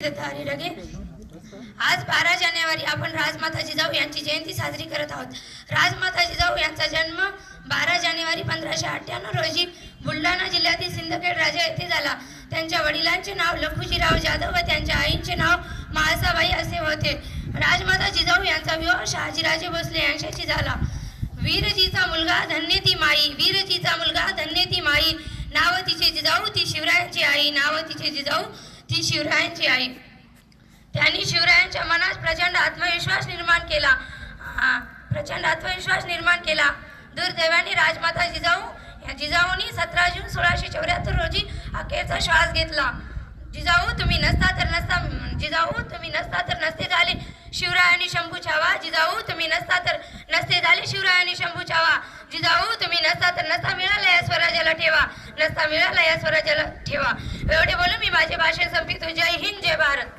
तारी लगे आज 12 जानेवारी आपण राजमाता जिजाऊ यांची जयंती साजरी करत आहोत। राजमाता जिजाऊ यांचा जन्म 12 जानेवारी 1598 रोजी बुलढाणा जिल्ह्यातील सिंदखेड राजा येथे झाला। त्यांच्या वडिलांचे नाव लखुजीराव जाधव व त्यांच्या आईचे नाव म्हाळसाबाई असे होते। राजमाता जिजाऊ यांचा विवाह शहाजीराजे भोसले यांच्याशी झाला। वीरजीचा मुलगा धन्य ती माई, वीरजीचा मुलगा धन्य ती माई, नाव तिचे जिजाऊ ती शिवरायांची आई, नाव तिचे जिजाऊ ती शिवरायांची आई। त्यांनी शिवरायांच्या मनात प्रचंड आत्मविश्वास निर्माण केला। दुर्दैवाने राजमाता जिजाऊंनी 17 जून 1674 रोजी अखेरचा श्वास घेतला। जिजाऊ तुम्ही नसता तर नसते झाले शिवरायांनी शंभू छावा, जिजाऊ तुम्ही नसता तर नसते झाले शिवरायांनी शंभू छावा, जिजाऊ तुम्ही नसता तर नसता मिळाला या स्वराज्याला ठेवा, नसता मिळाला या स्वराज्याला ठेवा। एवढे बोलून मी माझे भाषण संपवितो। जय हिंद, जय भारत।